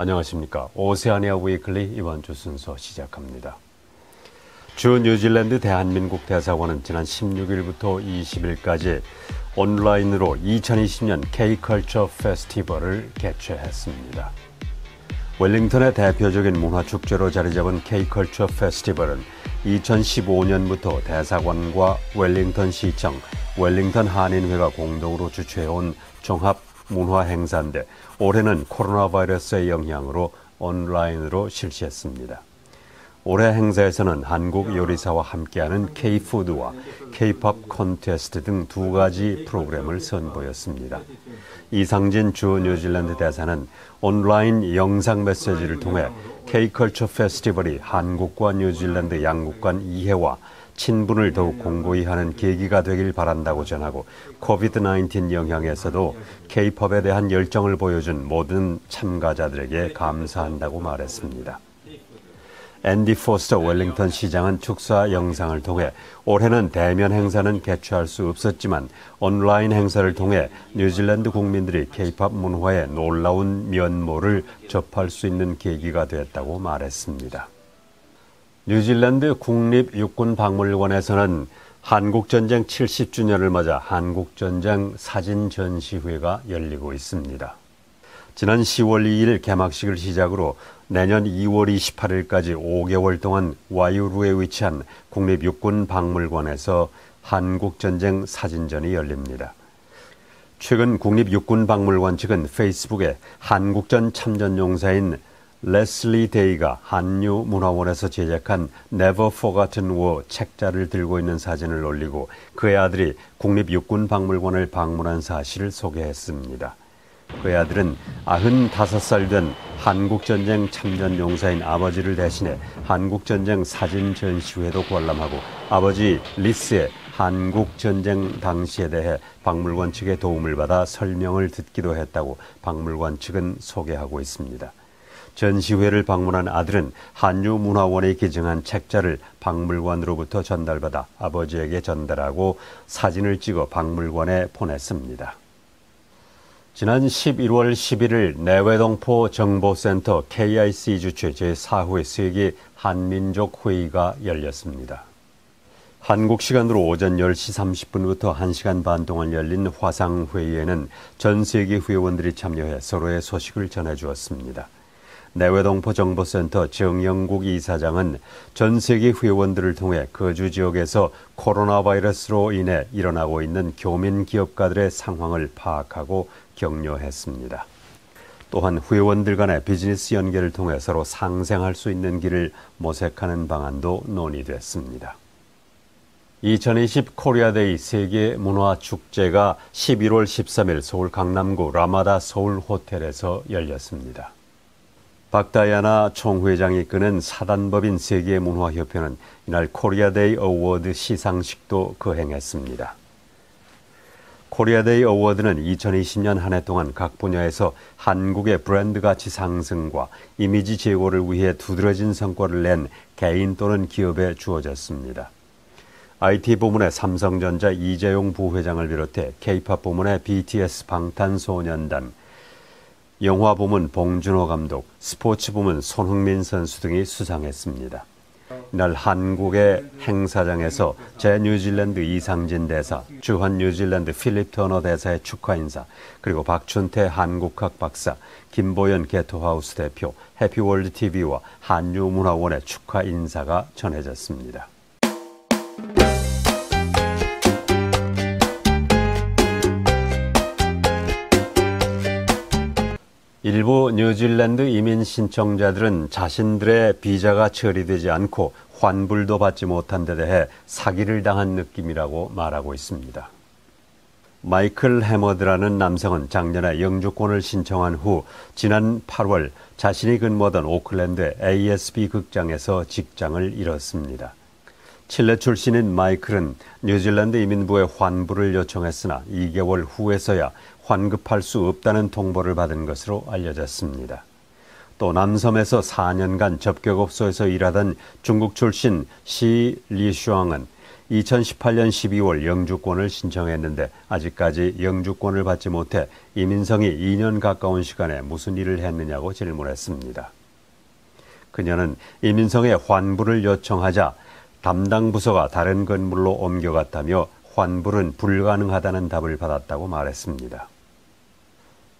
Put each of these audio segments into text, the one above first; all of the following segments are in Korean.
안녕하십니까. 오세아니아 위클리 이번 주 순서 시작합니다. 주 뉴질랜드 대한민국 대사관은 지난 16일부터 20일까지 온라인으로 2020년 K-컬처 페스티벌을 개최했습니다. 웰링턴의 대표적인 문화축제로 자리잡은 K-컬처 페스티벌은 2015년부터 대사관과 웰링턴시청, 웰링턴 한인회가 공동으로 주최해온 종합 문화 행사인데 올해는 코로나 바이러스의 영향으로 온라인으로 실시했습니다. 올해 행사에서는 한국 요리사와 함께하는 K-푸드와 K-팝 콘테스트 등 두 가지 프로그램을 선보였습니다. 이상진 주 뉴질랜드 대사는 온라인 영상 메시지를 통해 K-컬처 페스티벌이 한국과 뉴질랜드 양국 간 이해와 친분을 더욱 공고히 하는 계기가 되길 바란다고 전하고 코비드-19 영향에서도 K-팝에 대한 열정을 보여준 모든 참가자들에게 감사한다고 말했습니다. 앤디 포스터 웰링턴 시장은 축사 영상을 통해 올해는 대면 행사는 개최할 수 없었지만 온라인 행사를 통해 뉴질랜드 국민들이 K-팝 문화의 놀라운 면모를 접할 수 있는 계기가 되었다고 말했습니다. 뉴질랜드 국립육군박물관에서는 한국전쟁 70주년을 맞아 한국전쟁 사진 전시회가 열리고 있습니다. 지난 10월 2일 개막식을 시작으로 내년 2월 28일까지 5개월 동안 와이우루에 위치한 국립육군박물관에서 한국전쟁 사진전이 열립니다. 최근 국립육군박물관 측은 페이스북에 한국전 참전용사인 레슬리 데이가 한유문화원에서 제작한 Never Forgotten War 책자를 들고 있는 사진을 올리고 그의 아들이 국립육군박물관을 방문한 사실을 소개했습니다. 그의 아들은 95살 된 한국전쟁 참전용사인 아버지를 대신해 한국전쟁 사진 전시회도 관람하고 아버지 리스의 한국전쟁 당시에 대해 박물관 측의 도움을 받아 설명을 듣기도 했다고 박물관 측은 소개하고 있습니다. 전시회를 방문한 아들은 한유문화원에 기증한 책자를 박물관으로부터 전달받아 아버지에게 전달하고 사진을 찍어 박물관에 보냈습니다. 지난 11월 11일 내외동포 정보센터 KIC 주최 제4회 세계 한민족 회의가 열렸습니다. 한국 시간으로 오전 10시 30분부터 1시간 반 동안 열린 화상회의에는 전 세계 회원들이 참여해 서로의 소식을 전해주었습니다. 내외동포 정보센터 정영국 이사장은 전 세계 회원들을 통해 거주 지역에서 코로나 바이러스로 인해 일어나고 있는 교민 기업가들의 상황을 파악하고 격려했습니다. 또한 회원들 간의 비즈니스 연계를 통해 서로 상생할 수 있는 길을 모색하는 방안도 논의됐습니다. 2020 코리아데이 세계문화축제가 11월 13일 서울 강남구 라마다 서울 호텔에서 열렸습니다. 박다이아나 총회장이 이끄는 사단법인 세계문화협회는 이날 코리아데이 어워드 시상식도 거행했습니다. 코리아데이 어워드는 2020년 한 해 동안 각 분야에서 한국의 브랜드 가치 상승과 이미지 제고를 위해 두드러진 성과를 낸 개인 또는 기업에 주어졌습니다. IT 부문의 삼성전자 이재용 부회장을 비롯해 K-팝 부문의 BTS 방탄소년단, 영화 부문 봉준호 감독, 스포츠 부문 손흥민 선수 등이 수상했습니다. 이날 한국의 행사장에서 제뉴질랜드 이상진 대사, 주한 뉴질랜드 필립 터너 대사의 축하 인사, 그리고 박춘태 한국학 박사, 김보연 게토하우스 대표, 해피월드TV와 한유문화원의 축하 인사가 전해졌습니다. 일부 뉴질랜드 이민 신청자들은 자신들의 비자가 처리되지 않고 환불도 받지 못한 데 대해 사기를 당한 느낌이라고 말하고 있습니다. 마이클 해머드라는 남성은 작년에 영주권을 신청한 후 지난 8월 자신이 근무하던 오클랜드 ASB 극장에서 직장을 잃었습니다. 칠레 출신인 마이클은 뉴질랜드 이민부에 환불을 요청했으나 2개월 후에서야 환급할 수 없다는 통보를 받은 것으로 알려졌습니다. 또 남섬에서 4년간 접격업소에서 일하던 중국 출신 시 리슈앙은 2018년 12월 영주권을 신청했는데 아직까지 영주권을 받지 못해 이민성이 2년 가까운 시간에 무슨 일을 했느냐고 질문했습니다. 그녀는 이민성의 환불을 요청하자 담당 부서가 다른 건물로 옮겨갔다며 환불은 불가능하다는 답을 받았다고 말했습니다.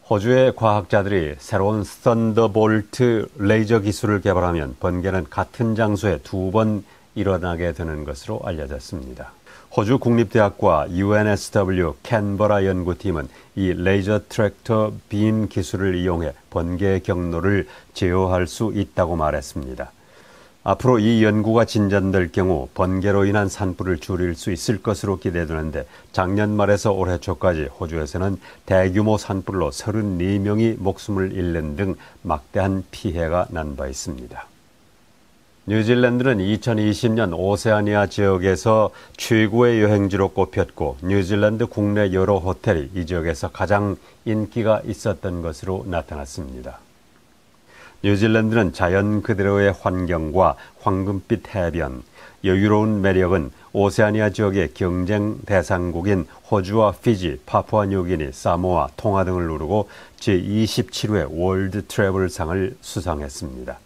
호주의 과학자들이 새로운 썬더볼트 레이저 기술을 개발하면 번개는 같은 장소에 2번 일어나게 되는 것으로 알려졌습니다. 호주 국립대학과 UNSW 캔버라 연구팀은 이 레이저 트랙터 빔 기술을 이용해 번개의 경로를 제어할 수 있다고 말했습니다. 앞으로 이 연구가 진전될 경우 번개로 인한 산불을 줄일 수 있을 것으로 기대되는데 작년 말에서 올해 초까지 호주에서는 대규모 산불로 32명이 목숨을 잃는 등 막대한 피해가 난 바 있습니다. 뉴질랜드는 2020년 오세아니아 지역에서 최고의 여행지로 꼽혔고 뉴질랜드 국내 여러 호텔이 이 지역에서 가장 인기가 있었던 것으로 나타났습니다. 뉴질랜드는 자연 그대로의 환경과 황금빛 해변, 여유로운 매력은 오세아니아 지역의 경쟁 대상국인 호주와 피지, 파푸아뉴기니, 사모아, 통가 등을 누르고 제27회 월드 트래블상을 수상했습니다.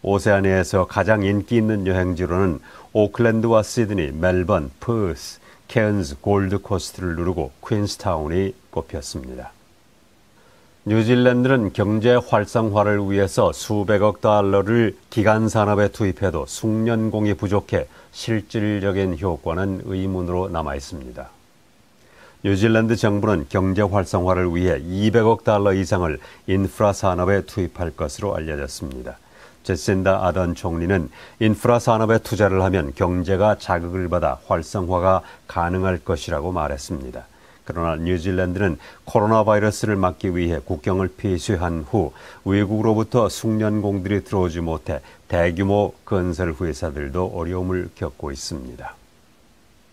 오세아니아에서 가장 인기 있는 여행지로는 오클랜드와 시드니, 멜번, 퍼스, 케언즈, 골드코스트를 누르고 퀸스타운이 꼽혔습니다. 뉴질랜드는 경제 활성화를 위해서 수백억 달러를 기간 산업에 투입해도 숙련공이 부족해 실질적인 효과는 의문으로 남아 있습니다. 뉴질랜드 정부는 경제 활성화를 위해 200억 달러 이상을 인프라 산업에 투입할 것으로 알려졌습니다. 제신다 아던 총리는 인프라 산업에 투자를 하면 경제가 자극을 받아 활성화가 가능할 것이라고 말했습니다. 그러나 뉴질랜드는 코로나 바이러스를 막기 위해 국경을 폐쇄한 후 외국으로부터 숙련공들이 들어오지 못해 대규모 건설 회사들도 어려움을 겪고 있습니다.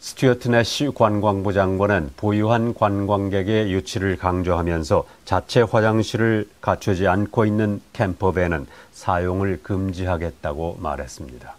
스튜어트 내시 관광부 장관은 부유한 관광객의 유치를 강조하면서 자체 화장실을 갖추지 않고 있는 캠퍼밴은 사용을 금지하겠다고 말했습니다.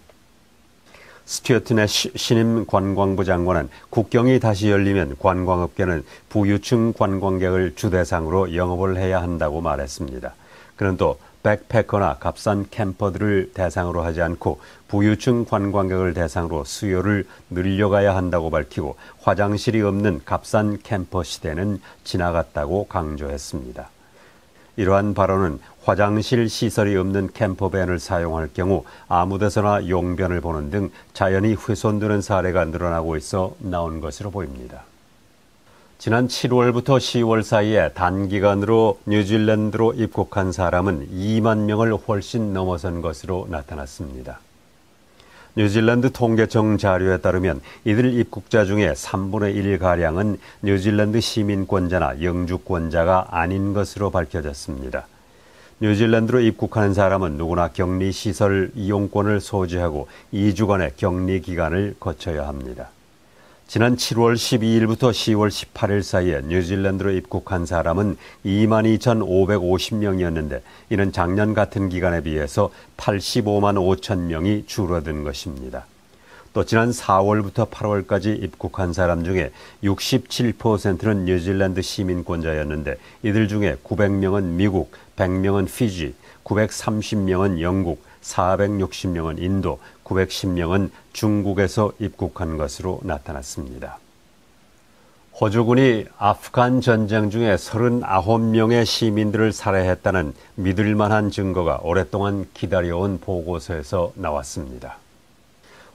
스튜어트 내시 신임 관광부 장관은 국경이 다시 열리면 관광업계는 부유층 관광객을 주대상으로 영업을 해야 한다고 말했습니다. 그는 또 백패커나 값싼 캠퍼들을 대상으로 하지 않고 부유층 관광객을 대상으로 수요를 늘려가야 한다고 밝히고 화장실이 없는 값싼 캠퍼 시대는 지나갔다고 강조했습니다. 이러한 발언은 화장실 시설이 없는 캠퍼밴을 사용할 경우 아무데서나 용변을 보는 등 자연이 훼손되는 사례가 늘어나고 있어 나온 것으로 보입니다. 지난 7월부터 10월 사이에 단기간으로 뉴질랜드로 입국한 사람은 2만 명을 훨씬 넘어선 것으로 나타났습니다. 뉴질랜드 통계청 자료에 따르면 이들 입국자 중에 3분의 1가량은 뉴질랜드 시민권자나 영주권자가 아닌 것으로 밝혀졌습니다. 뉴질랜드로 입국하는 사람은 누구나 격리시설 이용권을 소지하고 2주간의 격리 기간을 거쳐야 합니다. 지난 7월 12일부터 10월 18일 사이에 뉴질랜드로 입국한 사람은 22,550명이었는데 이는 작년 같은 기간에 비해서 85만 5천 명이 줄어든 것입니다. 또 지난 4월부터 8월까지 입국한 사람 중에 67%는 뉴질랜드 시민권자였는데 이들 중에 900명은 미국, 100명은 피지, 930명은 영국, 460명은 인도, 910명은 중국에서 입국한 것으로 나타났습니다. 호주군이 아프간 전쟁 중에 39명의 시민들을 살해했다는 믿을 만한 증거가 오랫동안 기다려온 보고서에서 나왔습니다.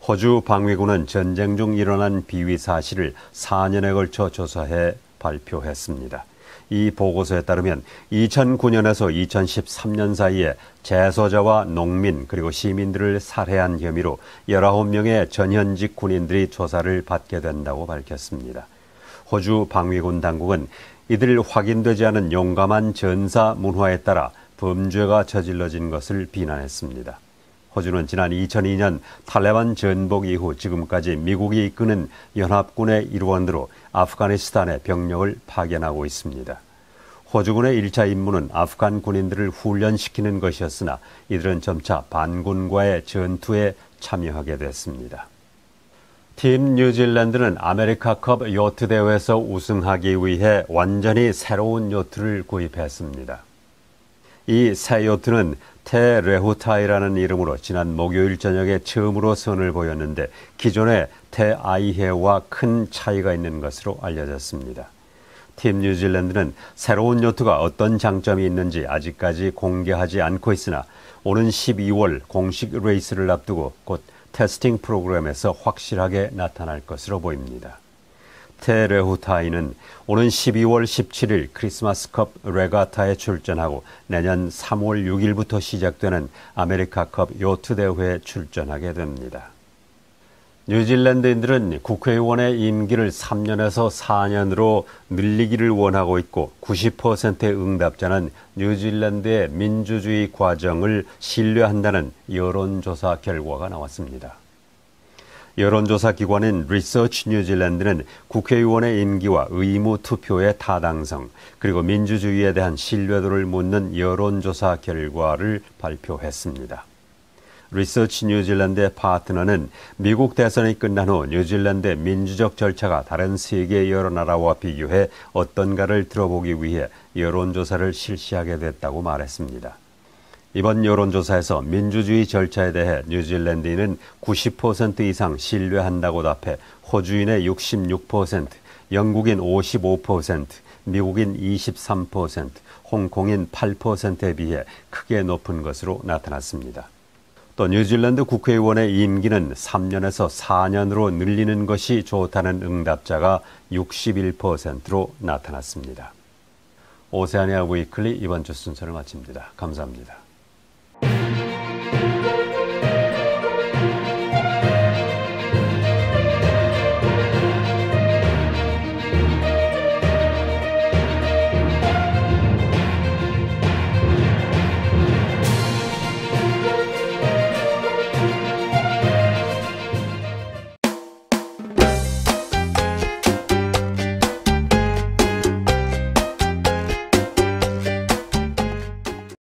호주 방위군은 전쟁 중 일어난 비위 사실을 4년에 걸쳐 조사해 발표했습니다. 이 보고서에 따르면 2009년에서 2013년 사이에 재소자와 농민 그리고 시민들을 살해한 혐의로 19명의 전현직 군인들이 조사를 받게 된다고 밝혔습니다. 호주 방위군 당국은 이들 확인되지 않은 용감한 전사 문화에 따라 범죄가 저질러진 것을 비난했습니다. 호주는 지난 2002년 탈레반 전복 이후 지금까지 미국이 이끄는 연합군의 일원으로 아프가니스탄에 병력을 파견하고 있습니다. 호주군의 1차 임무는 아프간 군인들을 훈련시키는 것이었으나 이들은 점차 반군과의 전투에 참여하게 됐습니다. 팀 뉴질랜드는 아메리카컵 요트 대회에서 우승하기 위해 완전히 새로운 요트를 구입했습니다. 이 새 요트는 테 레후타이라는 이름으로 지난 목요일 저녁에 처음으로 선을 보였는데 기존의 테 아이해와 큰 차이가 있는 것으로 알려졌습니다. 팀 뉴질랜드는 새로운 요트가 어떤 장점이 있는지 아직까지 공개하지 않고 있으나 오는 12월 공식 레이스를 앞두고 곧 테스팅 프로그램에서 확실하게 나타날 것으로 보입니다. 테 레후타이는 오는 12월 17일 크리스마스컵 레가타에 출전하고 내년 3월 6일부터 시작되는 아메리카컵 요트 대회에 출전하게 됩니다. 뉴질랜드인들은 국회의원의 임기를 3년에서 4년으로 늘리기를 원하고 있고 90%의 응답자는 뉴질랜드의 민주주의 과정을 신뢰한다는 여론조사 결과가 나왔습니다. 여론조사 기관인 리서치 뉴질랜드는 국회의원의 임기와 의무 투표의 타당성 그리고 민주주의에 대한 신뢰도를 묻는 여론조사 결과를 발표했습니다. 리서치 뉴질랜드의 파트너는 미국 대선이 끝난 후 뉴질랜드의 민주적 절차가 다른 세계 여러 나라와 비교해 어떤가를 들어보기 위해 여론조사를 실시하게 됐다고 말했습니다. 이번 여론조사에서 민주주의 절차에 대해 뉴질랜드인은 90% 이상 신뢰한다고 답해 호주인의 66%, 영국인 55%, 미국인 23%, 홍콩인 8%에 비해 크게 높은 것으로 나타났습니다. 또 뉴질랜드 국회의원의 임기는 3년에서 4년으로 늘리는 것이 좋다는 응답자가 61%로 나타났습니다. 오세아니아 위클리 이번 주 순서를 마칩니다. 감사합니다.